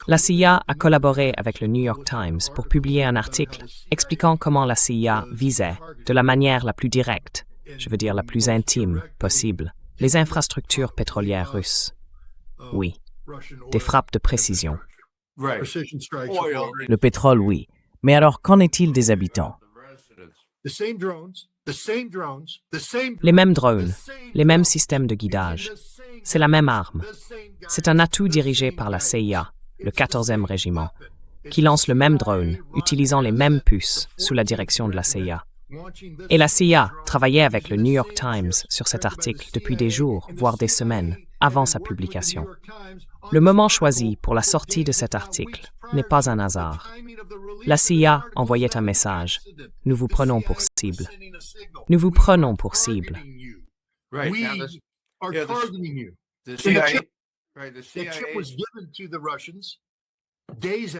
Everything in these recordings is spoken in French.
La CIA a collaboré avec le New York Times pour publier un article expliquant comment la CIA visait, de la manière la plus directe, je veux dire la plus intime possible, les infrastructures pétrolières russes. Oui, des frappes de précision. Le pétrole, oui. Mais alors, qu'en est-il des habitants? Les mêmes drones, les mêmes systèmes de guidage. C'est la même arme. C'est un atout dirigé par la CIA, le 14e régiment, qui lance le même drone, utilisant les mêmes puces, sous la direction de la CIA. Et la CIA travaillait avec le New York Times sur cet article depuis des jours, voire des semaines, avant sa publication. Le moment choisi pour la sortie de cet article n'est pas un hasard. La CIA envoyait un message. Nous vous prenons pour cible. Nous vous prenons pour cible.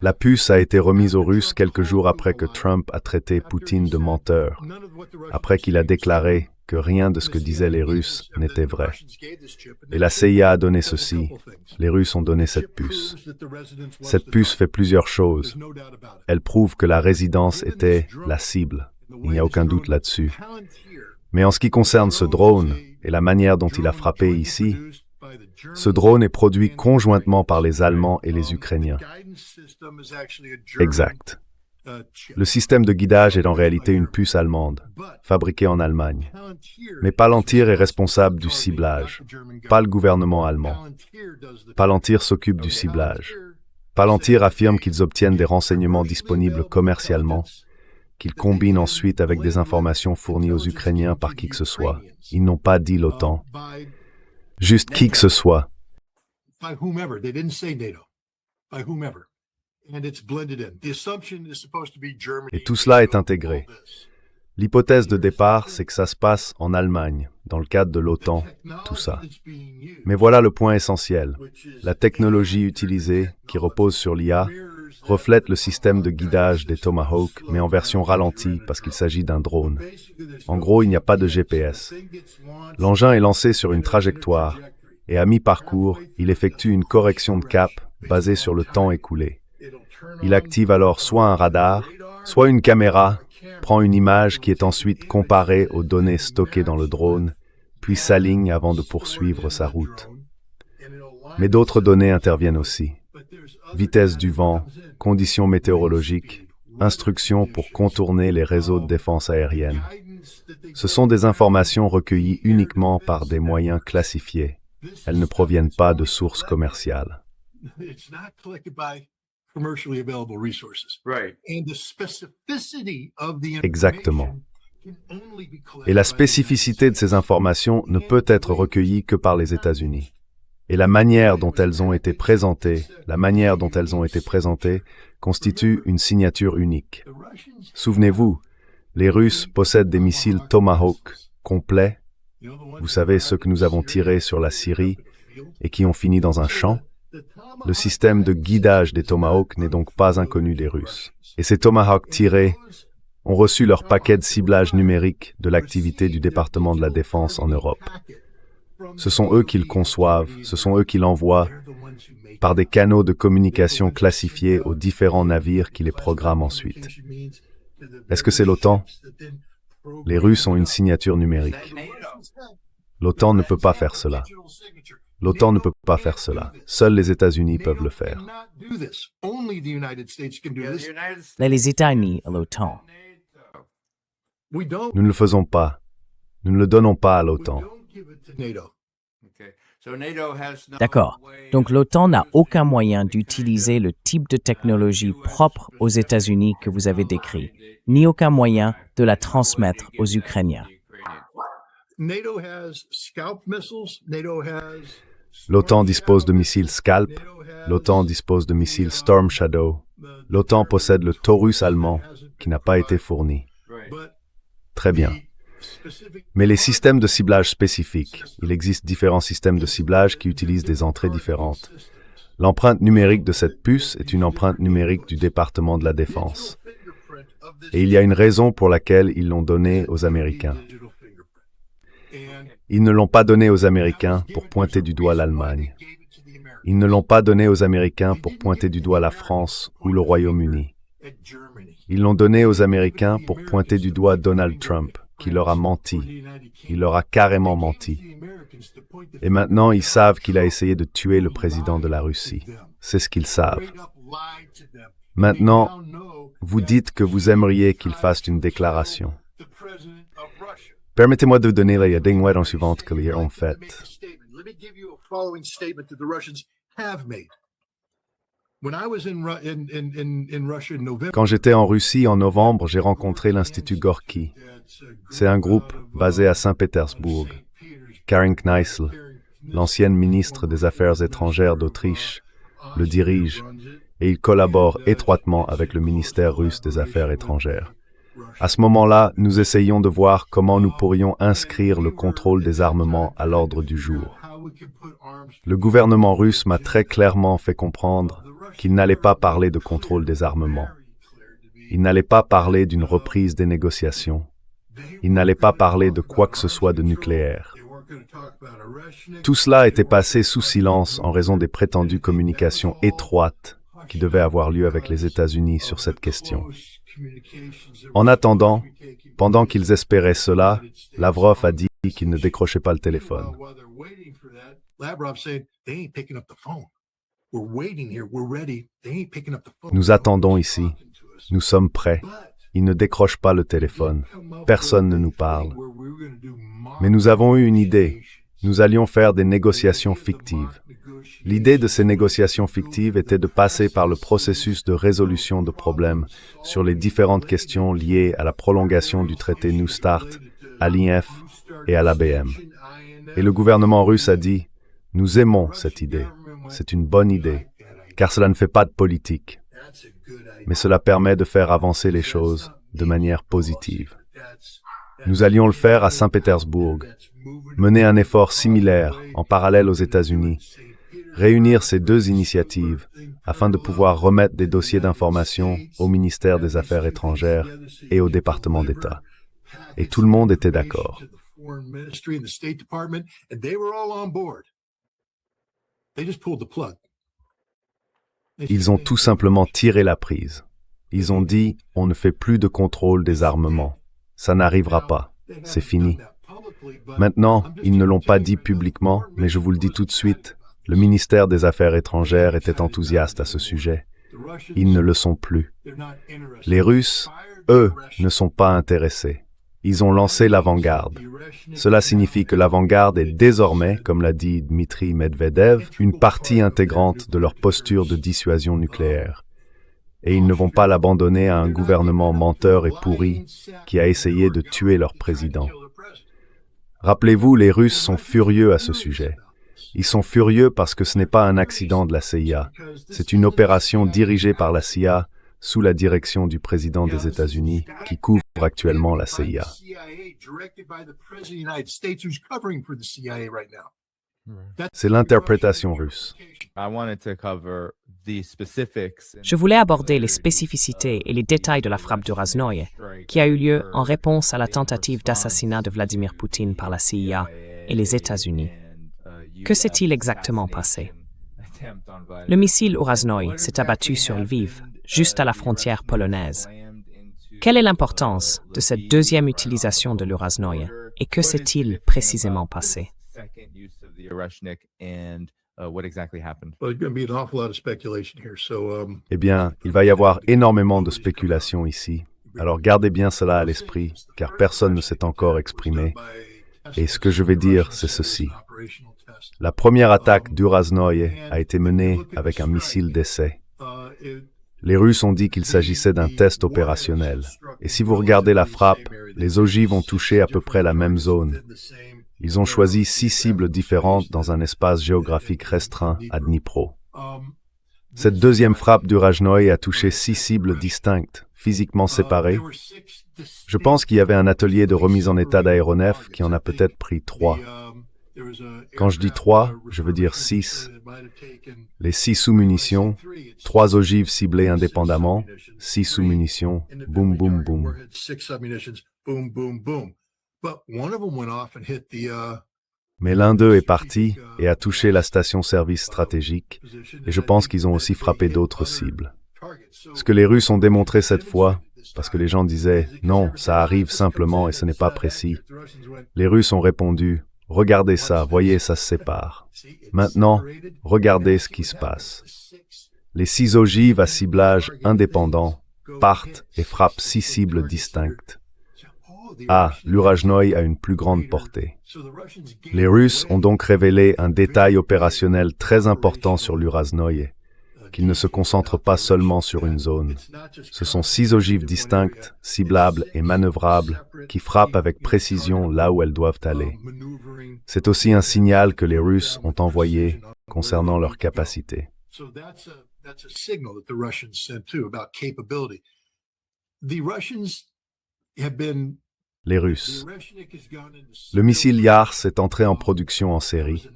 La puce a été remise aux Russes quelques jours après que Trump a traité Poutine de menteur, après qu'il a déclaré que rien de ce que disaient les Russes n'était vrai. Et la CIA a donné ceci, les Russes ont donné cette puce. Cette puce fait plusieurs choses. Elle prouve que la résidence était la cible, il n'y a aucun doute là-dessus. Mais en ce qui concerne ce drone et la manière dont il a frappé ici, ce drone est produit conjointement par les Allemands et les Ukrainiens. Exact. Le système de guidage est en réalité une puce allemande, fabriquée en Allemagne. Mais Palantir est responsable du ciblage, pas le gouvernement allemand. Palantir s'occupe du ciblage. Palantir affirme qu'ils obtiennent des renseignements disponibles commercialement, qu'ils combinent ensuite avec des informations fournies aux Ukrainiens par qui que ce soit. Ils n'ont pas dit l'OTAN. Juste qui que ce soit. Et tout cela est intégré. L'hypothèse de départ, c'est que ça se passe en Allemagne, dans le cadre de l'OTAN, tout ça. Mais voilà le point essentiel. La technologie utilisée, qui repose sur l'IA, reflète le système de guidage des Tomahawk, mais en version ralentie parce qu'il s'agit d'un drone. En gros, il n'y a pas de GPS. L'engin est lancé sur une trajectoire et à mi-parcours, il effectue une correction de cap basée sur le temps écoulé. Il active alors soit un radar, soit une caméra, prend une image qui est ensuite comparée aux données stockées dans le drone, puis s'aligne avant de poursuivre sa route. Mais d'autres données interviennent aussi. Vitesse du vent, conditions météorologiques, instructions pour contourner les réseaux de défense aérienne. Ce sont des informations recueillies uniquement par des moyens classifiés. Elles ne proviennent pas de sources commerciales. Exactement. Et la spécificité de ces informations ne peut être recueillie que par les États-Unis. Et la manière dont elles ont été présentées, constitue une signature unique. Souvenez-vous, les Russes possèdent des missiles Tomahawk complets. Vous savez, ceux que nous avons tirés sur la Syrie et qui ont fini dans un champ. Le système de guidage des Tomahawk n'est donc pas inconnu des Russes. Et ces Tomahawk tirés ont reçu leur paquet de ciblage numérique de l'activité du département de la Défense en Europe. Ce sont eux qui le conçoivent, ce sont eux qui l'envoient par des canaux de communication classifiés aux différents navires qui les programment ensuite. Est-ce que c'est l'OTAN? Les Russes ont une signature numérique. L'OTAN ne peut pas faire cela. L'OTAN ne peut pas faire cela. Seuls les États-Unis peuvent le faire. Les États-Unis à l'OTAN. Nous ne le faisons pas. Nous ne le donnons pas à l'OTAN. D'accord. Donc l'OTAN n'a aucun moyen d'utiliser le type de technologie propre aux États-Unis que vous avez décrit, ni aucun moyen de la transmettre aux Ukrainiens. L'OTAN dispose de missiles Scalp, l'OTAN dispose de missiles Storm Shadow, l'OTAN possède le Taurus allemand qui n'a pas été fourni. Très bien. Mais les systèmes de ciblage spécifiques, il existe différents systèmes de ciblage qui utilisent des entrées différentes. L'empreinte numérique de cette puce est une empreinte numérique du département de la Défense. Et il y a une raison pour laquelle ils l'ont donnée aux Américains. Ils ne l'ont pas donnée aux Américains pour pointer du doigt l'Allemagne. Ils ne l'ont pas donné aux Américains pour pointer du doigt la France ou le Royaume-Uni. Ils l'ont donné aux Américains pour pointer du doigt Donald Trump, qui leur a menti. Il leur a carrément menti. Et maintenant, ils savent qu'il a essayé de tuer le président de la Russie. C'est ce qu'ils savent. Maintenant, vous dites que vous aimeriez qu'il fasse une déclaration. Permettez-moi de donner la déclaration suivante qu'ils ont faite. Quand j'étais en Russie en novembre, j'ai rencontré l'Institut Gorky. C'est un groupe basé à Saint-Pétersbourg. Karin Kneißl, l'ancienne ministre des Affaires étrangères d'Autriche, le dirige et il collabore étroitement avec le ministère russe des Affaires étrangères. À ce moment-là, nous essayions de voir comment nous pourrions inscrire le contrôle des armements à l'ordre du jour. Le gouvernement russe m'a très clairement fait comprendre qu'il n'allait pas parler de contrôle des armements. Il n'allait pas parler d'une reprise des négociations. Il n'allait pas parler de quoi que ce soit de nucléaire. Tout cela était passé sous silence en raison des prétendues communications étroites qui devaient avoir lieu avec les États-Unis sur cette question. En attendant, pendant qu'ils espéraient cela, Lavrov a dit qu'il ne décrochait pas le téléphone. Nous attendons ici. Nous sommes prêts. Il ne décroche pas le téléphone. Personne ne nous parle. Mais nous avons eu une idée. Nous allions faire des négociations fictives. L'idée de ces négociations fictives était de passer par le processus de résolution de problèmes sur les différentes questions liées à la prolongation du traité New Start, à l'INF et à l'ABM. Et le gouvernement russe a dit « Nous aimons cette idée. C'est une bonne idée, car cela ne fait pas de politique. Mais cela permet de faire avancer les choses de manière positive. » Nous allions le faire à Saint-Pétersbourg, mener un effort similaire en parallèle aux États-Unis, réunir ces deux initiatives afin de pouvoir remettre des dossiers d'information au ministère des Affaires étrangères et au département d'État. Et tout le monde était d'accord. Ils ont tout simplement tiré la prise. Ils ont dit « On ne fait plus de contrôle des armements. Ça n'arrivera pas. C'est fini. » Maintenant, ils ne l'ont pas dit publiquement, mais je vous le dis tout de suite, le ministère des Affaires étrangères était enthousiaste à ce sujet. Ils ne le sont plus. Les Russes, eux, ne sont pas intéressés. Ils ont lancé l'avant-garde. Cela signifie que l'avant-garde est désormais, comme l'a dit Dmitri Medvedev, une partie intégrante de leur posture de dissuasion nucléaire. Et ils ne vont pas l'abandonner à un gouvernement menteur et pourri qui a essayé de tuer leur président. Rappelez-vous, les Russes sont furieux à ce sujet. Ils sont furieux parce que ce n'est pas un accident de la CIA. C'est une opération dirigée par la CIA sous la direction du président des États-Unis qui couvre actuellement la CIA. C'est l'interprétation russe. Je voulais aborder les spécificités et les détails de la frappe du Raznoye, qui a eu lieu en réponse à la tentative d'assassinat de Vladimir Poutine par la CIA et les États-Unis. Que s'est-il exactement passé? Le missile au Raznoye s'est abattu sur Lviv, juste à la frontière polonaise. Quelle est l'importance de cette deuxième utilisation de l'Raznoye et que s'est-il précisément passé? Eh bien, il va y avoir énormément de spéculation ici. Alors gardez bien cela à l'esprit, car personne ne s'est encore exprimé. Et ce que je vais dire, c'est ceci. La première attaque du Raznoye a été menée avec un missile d'essai. Les Russes ont dit qu'il s'agissait d'un test opérationnel. Et si vous regardez la frappe, les ogives ont touché à peu près la même zone. Ils ont choisi 6 cibles différentes dans un espace géographique restreint à Dnipro. Cette deuxième frappe du Raznoye a touché 6 cibles distinctes, physiquement séparées. Je pense qu'il y avait un atelier de remise en état d'aéronefs qui en a peut-être pris 3. Quand je dis 3, je veux dire 6. Les 6 sous-munitions, 3 ogives ciblées indépendamment, 6 sous-munitions, boum, boum, boum. Mais l'un d'eux est parti et a touché la station-service stratégique, et je pense qu'ils ont aussi frappé d'autres cibles. Ce que les Russes ont démontré cette fois, parce que les gens disaient « Non, ça arrive simplement et ce n'est pas précis », les Russes ont répondu « Regardez ça, voyez, ça se sépare. Maintenant, regardez ce qui se passe. » Les 6 ogives à ciblage indépendant partent et frappent 6 cibles distinctes. L'Urajnoï a une plus grande portée. Les Russes ont donc révélé un détail opérationnel très important sur l'Urajnoï, qu'ils ne se concentrent pas seulement sur une zone. Ce sont 6 ogives distinctes, ciblables et manœuvrables, qui frappent avec précision là où elles doivent aller. C'est aussi un signal que les Russes ont envoyé concernant leur capacité. Les Russes. Le missile Yars est entré en production en série.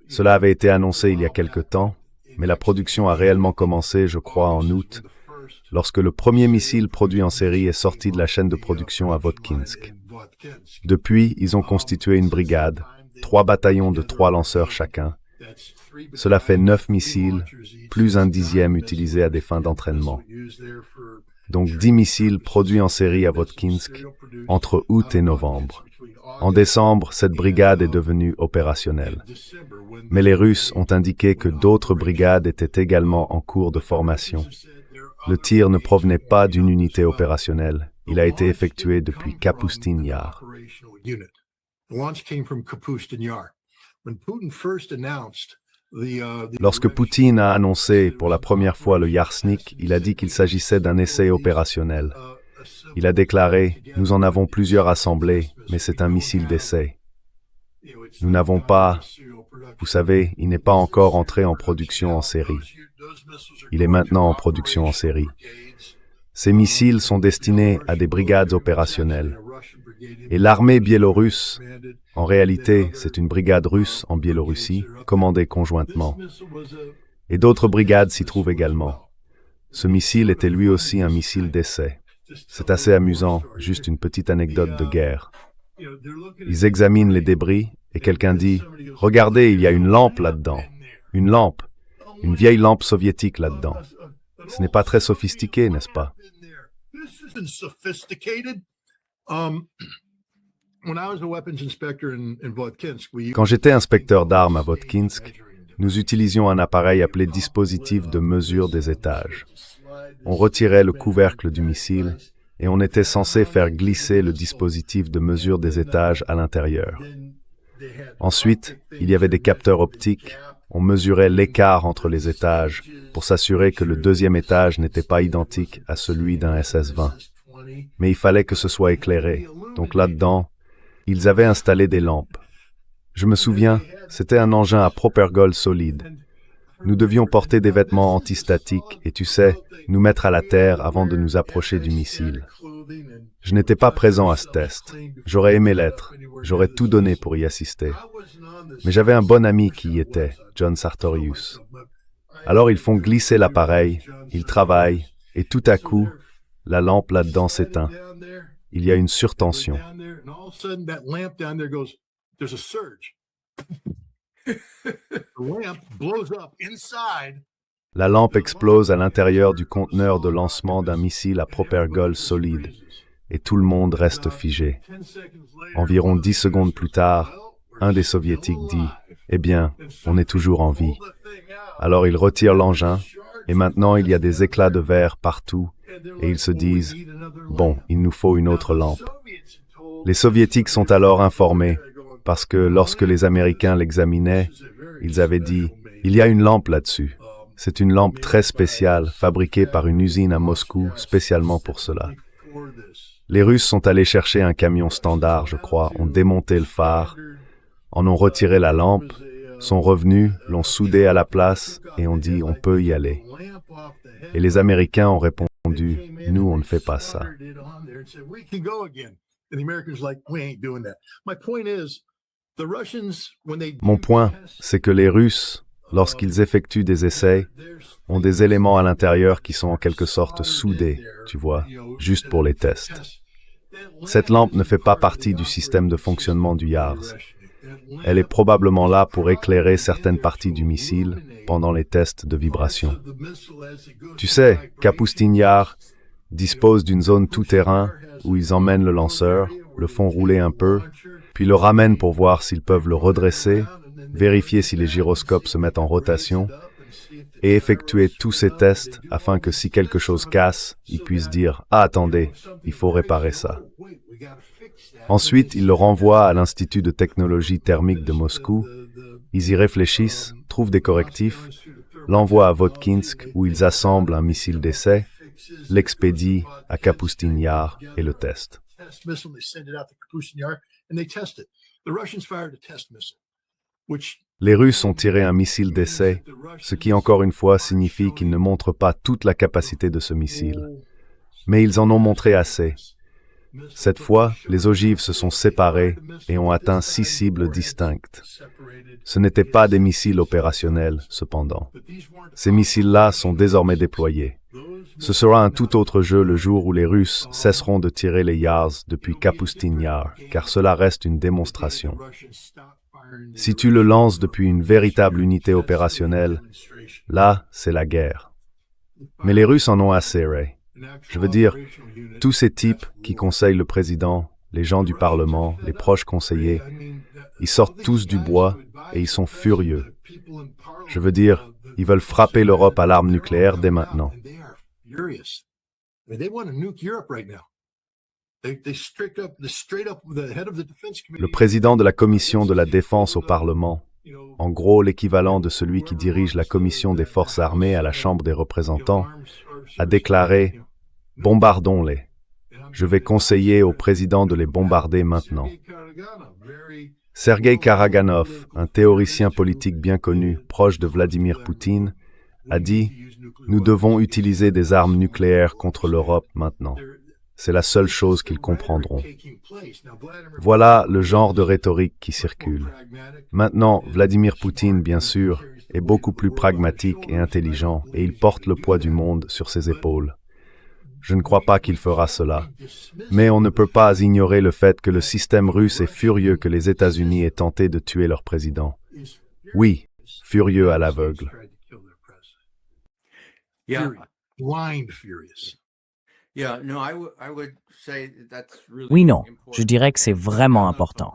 Cela avait été annoncé il y a quelque temps, mais la production a réellement commencé, je crois, en août, lorsque le premier missile produit en série est sorti de la chaîne de production à Votkinsk. Depuis, ils ont constitué une brigade, 3 bataillons de 3 lanceurs chacun. Cela fait 9 missiles, plus un 10e utilisé à des fins d'entraînement. Donc 10 missiles produits en série à Votkinsk entre août et novembre. En décembre, cette brigade est devenue opérationnelle. Mais les Russes ont indiqué que d'autres brigades étaient également en cours de formation. Le tir ne provenait pas d'une unité opérationnelle. Il a été effectué depuis Kapustin Yar. Lorsque Poutine a annoncé pour la première fois le Yarsnik, il a dit qu'il s'agissait d'un essai opérationnel. Il a déclaré « Nous en avons plusieurs assemblés, mais c'est un missile d'essai. Nous n'avons pas... Vous savez, il n'est pas encore entré en production en série. Il est maintenant en production en série. Ces missiles sont destinés à des brigades opérationnelles. Et l'armée biélorusse, en réalité, c'est une brigade russe en Biélorussie, commandée conjointement. Et d'autres brigades s'y trouvent également. Ce missile était lui aussi un missile d'essai. C'est assez amusant, juste une petite anecdote de guerre. Ils examinent les débris et quelqu'un dit « Regardez, il y a une lampe là-dedans. Une lampe. Une vieille lampe soviétique là-dedans. Ce n'est pas très sophistiqué, n'est-ce pas ?» Quand j'étais inspecteur d'armes à Votkinsk, nous utilisions un appareil appelé dispositif de mesure des étages. On retirait le couvercle du missile et on était censé faire glisser le dispositif de mesure des étages à l'intérieur. Ensuite, il y avait des capteurs optiques. On mesurait l'écart entre les étages pour s'assurer que le deuxième étage n'était pas identique à celui d'un SS-20. Mais il fallait que ce soit éclairé. Donc là-dedans, ils avaient installé des lampes. Je me souviens, c'était un engin à propergol solide. Nous devions porter des vêtements antistatiques et, tu sais, nous mettre à la terre avant de nous approcher du missile. Je n'étais pas présent à ce test. J'aurais aimé l'être. J'aurais tout donné pour y assister. Mais j'avais un bon ami qui y était, John Sartorius. Alors ils font glisser l'appareil, ils travaillent, et tout à coup, la lampe là-dedans s'éteint. Il y a une surtension. La lampe explose à l'intérieur du conteneur de lancement d'un missile à propergol solide, et tout le monde reste figé. Environ 10 secondes plus tard, un des soviétiques dit « Eh bien, on est toujours en vie ». Alors ils retirent l'engin, et maintenant il y a des éclats de verre partout, et ils se disent « Bon, il nous faut une autre lampe ». Les soviétiques sont alors informés, parce que lorsque les Américains l'examinaient, ils avaient dit « Il y a une lampe là-dessus ». C'est une lampe très spéciale, fabriquée par une usine à Moscou, spécialement pour cela. Les Russes sont allés chercher un camion standard, je crois, ont démonté le phare, en ont retiré la lampe, sont revenus, l'ont soudée à la place, et ont dit « On peut y aller ». Et les Américains ont répondu « Nous, on ne fait pas ça ». Mon point, c'est que les Russes, lorsqu'ils effectuent des essais, ont des éléments à l'intérieur qui sont en quelque sorte soudés, tu vois, juste pour les tests. Cette lampe ne fait pas partie du système de fonctionnement du Yars. Elle est probablement là pour éclairer certaines parties du missile pendant les tests de vibration. Tu sais, Kapustin Yar dispose d'une zone tout-terrain où ils emmènent le lanceur, le font rouler un peu, puis le ramènent pour voir s'ils peuvent le redresser, vérifier si les gyroscopes se mettent en rotation, et effectuer tous ces tests afin que si quelque chose casse, ils puissent dire « Ah, attendez, il faut réparer ça ». Ensuite, ils le renvoient à l'Institut de technologie thermique de Moscou, ils y réfléchissent, trouvent des correctifs, l'envoient à Votkinsk où ils assemblent un missile d'essai, l'expédient à Kapustin Yar et le testent. Les Russes ont tiré un missile d'essai, ce qui encore une fois signifie qu'ils ne montrent pas toute la capacité de ce missile. Mais ils en ont montré assez. Cette fois, les ogives se sont séparées et ont atteint 6 cibles distinctes. Ce n'étaient pas des missiles opérationnels, cependant. Ces missiles-là sont désormais déployés. Ce sera un tout autre jeu le jour où les Russes cesseront de tirer les Yars depuis Kapustin Yar, car cela reste une démonstration. Si tu le lances depuis une véritable unité opérationnelle, là, c'est la guerre. Mais les Russes en ont assez, Ray. Je veux dire, tous ces types qui conseillent le président, les gens du Parlement, les proches conseillers, ils sortent tous du bois et ils sont furieux. Je veux dire, ils veulent frapper l'Europe à l'arme nucléaire dès maintenant. Le président de la commission de la défense au Parlement, en gros l'équivalent de celui qui dirige la commission des forces armées à la Chambre des représentants, a déclaré « Bombardons-les. Je vais conseiller au président de les bombarder maintenant. » Sergei Karaganov, un théoricien politique bien connu, proche de Vladimir Poutine, a dit « Nous devons utiliser des armes nucléaires contre l'Europe maintenant. C'est la seule chose qu'ils comprendront. » Voilà le genre de rhétorique qui circule. Maintenant, Vladimir Poutine, bien sûr, est beaucoup plus pragmatique et intelligent et il porte le poids du monde sur ses épaules. Je ne crois pas qu'il fera cela. Mais on ne peut pas ignorer le fait que le système russe est furieux que les États-Unis aient tenté de tuer leur président. Oui, furieux à l'aveugle. Oui, non, je dirais que c'est vraiment important.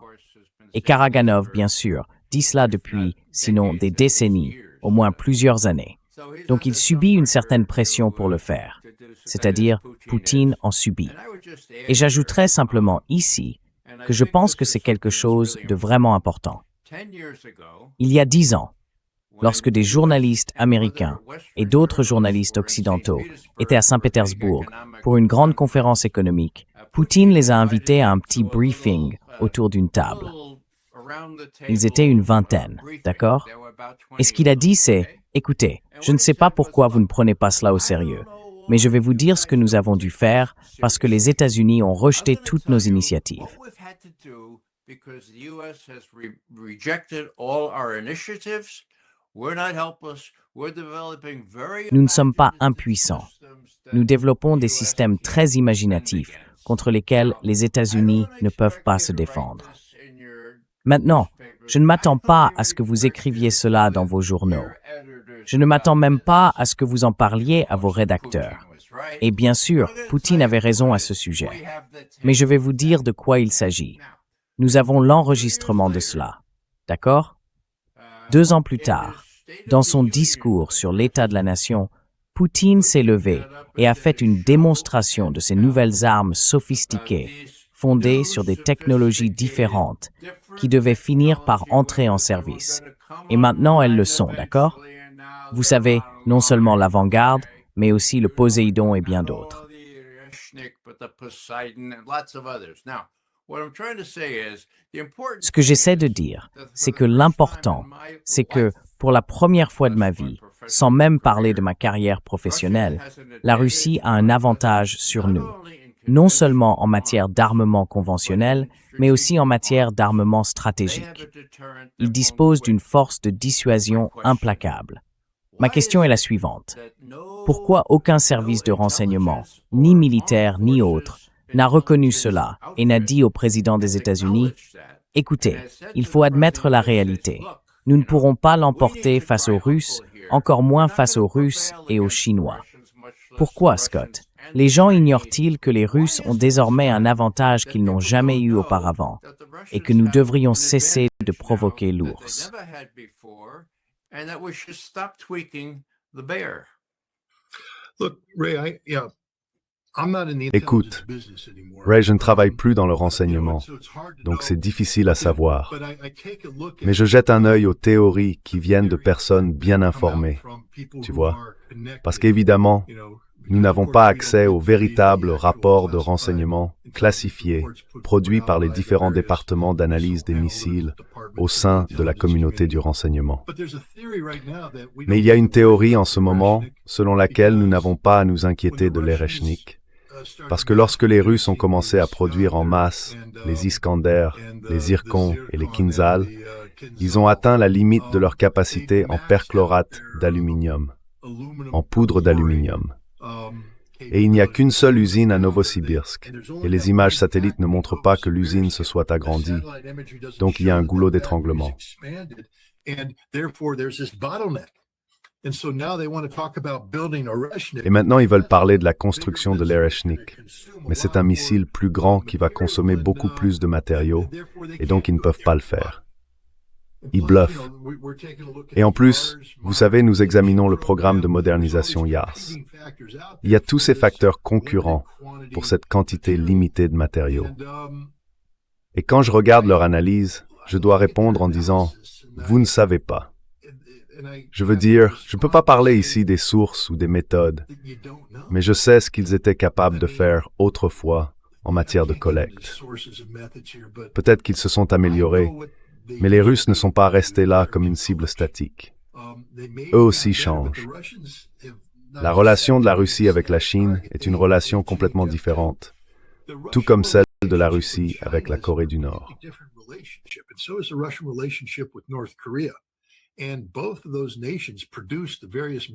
Et Karaganov, bien sûr, dit cela depuis, sinon des décennies, au moins plusieurs années. Donc il subit une certaine pression pour le faire, c'est-à-dire Poutine en subit. Et j'ajouterais simplement ici que je pense que c'est quelque chose de vraiment important. Il y a 10 ans, lorsque des journalistes américains et d'autres journalistes occidentaux étaient à Saint-Pétersbourg pour une grande conférence économique, Poutine les a invités à un petit briefing autour d'une table. Ils étaient une vingtaine, d'accord? Et ce qu'il a dit, c'est « Écoutez, je ne sais pas pourquoi vous ne prenez pas cela au sérieux, mais je vais vous dire ce que nous avons dû faire parce que les États-Unis ont rejeté toutes nos initiatives. » Nous ne sommes pas impuissants. Nous développons des systèmes très imaginatifs contre lesquels les États-Unis ne peuvent pas se défendre. Maintenant, je ne m'attends pas à ce que vous écriviez cela dans vos journaux. Je ne m'attends même pas à ce que vous en parliez à vos rédacteurs. Et bien sûr, Poutine avait raison à ce sujet. Mais je vais vous dire de quoi il s'agit. Nous avons l'enregistrement de cela. D'accord? 2 ans plus tard, dans son discours sur l'état de la nation, Poutine s'est levé et a fait une démonstration de ces nouvelles armes sophistiquées, fondées sur des technologies différentes, qui devaient finir par entrer en service. Et maintenant, elles le sont, d'accord? Vous savez, non seulement l'avant-garde, mais aussi le Poséidon et bien d'autres. Ce que j'essaie de dire, c'est que l'important, c'est que, pour la première fois de ma vie, sans même parler de ma carrière professionnelle, la Russie a un avantage sur nous, non seulement en matière d'armement conventionnel, mais aussi en matière d'armement stratégique. Ils disposent d'une force de dissuasion implacable. Ma question est la suivante. Pourquoi aucun service de renseignement, ni militaire ni autre, n'a reconnu cela et n'a dit au président des États-Unis « Écoutez, il faut admettre la réalité. Nous ne pourrons pas l'emporter face aux Russes, encore moins face aux Russes et aux Chinois. Pourquoi, Scott? Les gens ignorent-ils que les Russes ont désormais un avantage qu'ils n'ont jamais eu auparavant et que nous devrions cesser de provoquer l'ours? Écoute, Ray, je ne travaille plus dans le renseignement, donc c'est difficile à savoir. Mais je jette un œil aux théories qui viennent de personnes bien informées, tu vois, parce qu'évidemment, nous n'avons pas accès aux véritables rapports de renseignement classifiés, produits par les différents départements d'analyse des missiles au sein de la communauté du renseignement. Mais il y a une théorie en ce moment selon laquelle nous n'avons pas à nous inquiéter de l'Ereshnik, parce que lorsque les Russes ont commencé à produire en masse les Iskander, les Zircon et les Kinzhal, ils ont atteint la limite de leur capacité en perchlorate d'aluminium, en poudre d'aluminium. Et il n'y a qu'une seule usine à Novosibirsk, et les images satellites ne montrent pas que l'usine se soit agrandie, donc il y a un goulot d'étranglement. Et maintenant, ils veulent parler de la construction de l'Ereshnik. Mais c'est un missile plus grand qui va consommer beaucoup plus de matériaux, et donc ils ne peuvent pas le faire. Ils bluffent. Et en plus, vous savez, nous examinons le programme de modernisation YARS. Il y a tous ces facteurs concurrents pour cette quantité limitée de matériaux. Et quand je regarde leur analyse, je dois répondre en disant « Vous ne savez pas ». Je veux dire, je ne peux pas parler ici des sources ou des méthodes, mais je sais ce qu'ils étaient capables de faire autrefois en matière de collecte. Peut-être qu'ils se sont améliorés, mais les Russes ne sont pas restés là comme une cible statique. Eux aussi changent. La relation de la Russie avec la Chine est une relation complètement différente, tout comme celle de la Russie avec la Corée du Nord.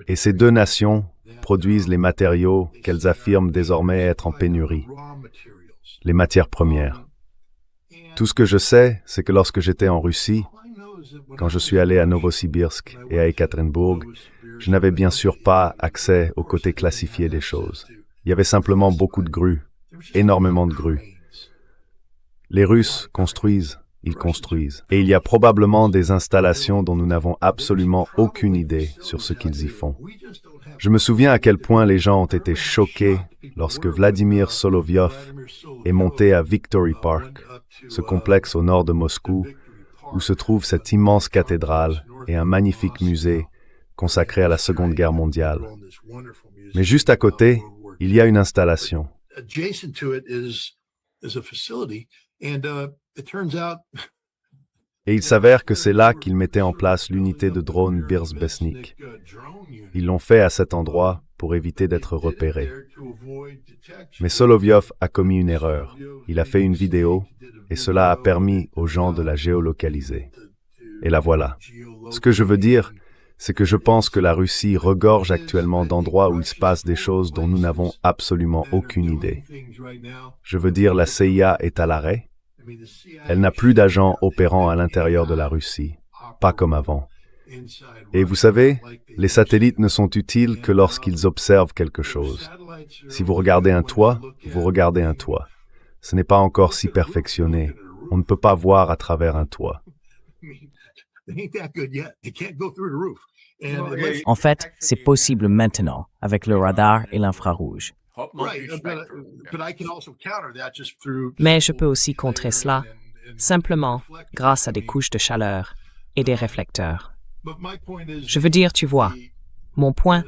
Et ces deux nations produisent les matériaux qu'elles affirment désormais être en pénurie, les matières premières. Tout ce que je sais, c'est que lorsque j'étais en Russie, quand je suis allé à Novosibirsk et à Ekaterinbourg, je n'avais bien sûr pas accès au côté classifié des choses. Il y avait simplement beaucoup de grues, énormément de grues. Les Russes construisent, ils construisent. Et il y a probablement des installations dont nous n'avons absolument aucune idée sur ce qu'ils y font. Je me souviens à quel point les gens ont été choqués lorsque Vladimir Solovyov est monté à Victory Park, ce complexe au nord de Moscou, où se trouve cette immense cathédrale et un magnifique musée consacré à la Seconde Guerre mondiale. Mais juste à côté, il y a une installation. Et il s'avère que c'est là qu'ils mettaient en place l'unité de drone Birzbesnik. Ils l'ont fait à cet endroit pour éviter d'être repérés. Mais Solovyov a commis une erreur. Il a fait une vidéo et cela a permis aux gens de la géolocaliser. Et la voilà. Ce que je veux dire, c'est que je pense que la Russie regorge actuellement d'endroits où il se passe des choses dont nous n'avons absolument aucune idée. Je veux dire, la CIA est à l'arrêt. Elle n'a plus d'agents opérant à l'intérieur de la Russie, pas comme avant. Et vous savez, les satellites ne sont utiles que lorsqu'ils observent quelque chose. Si vous regardez un toit, vous regardez un toit. Ce n'est pas encore si perfectionné. On ne peut pas voir à travers un toit. En fait, c'est possible maintenant avec le radar et l'infrarouge. Mais je peux aussi contrer cela simplement grâce à des couches de chaleur et des réflecteurs. Je veux dire, tu vois, mon point,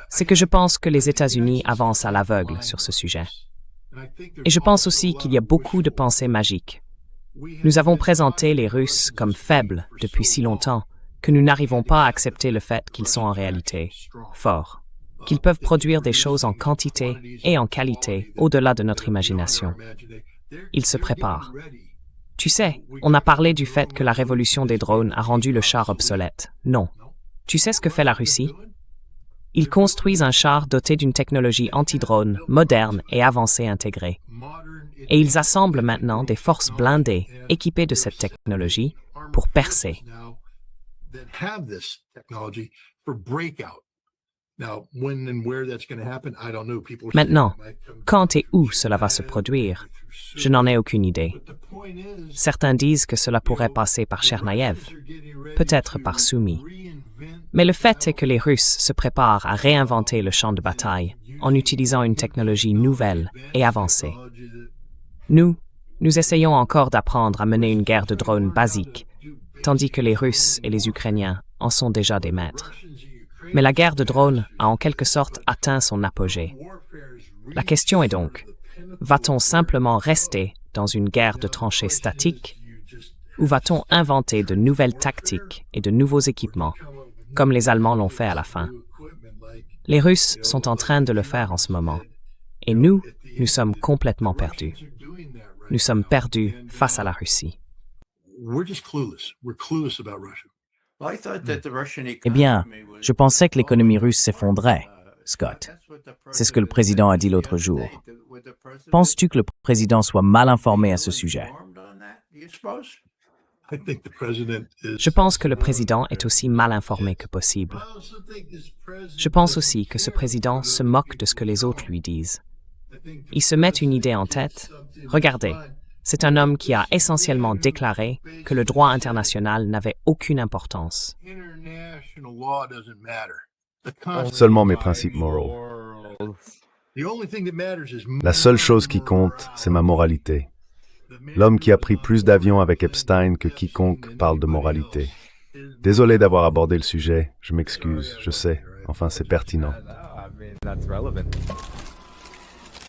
c'est que je pense que les États-Unis avancent à l'aveugle sur ce sujet. Et je pense aussi qu'il y a beaucoup de pensées magiques. Nous avons présenté les Russes comme faibles depuis si longtemps que nous n'arrivons pas à accepter le fait qu'ils sont en réalité forts, qu'ils peuvent produire des choses en quantité et en qualité au-delà de notre imagination. Ils se préparent. Tu sais, on a parlé du fait que la révolution des drones a rendu le char obsolète. Non. Tu sais ce que fait la Russie? Ils construisent un char doté d'une technologie anti-drone moderne et avancée intégrée. Et ils assemblent maintenant des forces blindées équipées de cette technologie pour percer. Maintenant, quand et où cela va se produire, je n'en ai aucune idée. Certains disent que cela pourrait passer par Tchernaïev, peut-être par Soumy. Mais le fait est que les Russes se préparent à réinventer le champ de bataille en utilisant une technologie nouvelle et avancée. Nous essayons encore d'apprendre à mener une guerre de drones basique, tandis que les Russes et les Ukrainiens en sont déjà des maîtres. Mais la guerre de drones a en quelque sorte atteint son apogée. La question est donc, va-t-on simplement rester dans une guerre de tranchées statiques ou va-t-on inventer de nouvelles tactiques et de nouveaux équipements, comme les Allemands l'ont fait à la fin? Les Russes sont en train de le faire en ce moment. Et nous sommes complètement perdus. Nous sommes perdus face à la Russie. Eh bien, je pensais que l'économie russe s'effondrait, Scott. C'est ce que le président a dit l'autre jour. Penses-tu que le président soit mal informé à ce sujet? Je pense que le président est aussi mal informé que possible. Je pense aussi que ce président se moque de ce que les autres lui disent. Il se met une idée en tête. Regardez, c'est un homme qui a essentiellement déclaré que le droit international n'avait aucune importance. Seulement mes principes moraux. La seule chose qui compte, c'est ma moralité. L'homme qui a pris plus d'avions avec Epstein que quiconque parle de moralité. Désolé d'avoir abordé le sujet, je m'excuse, je sais, enfin c'est pertinent.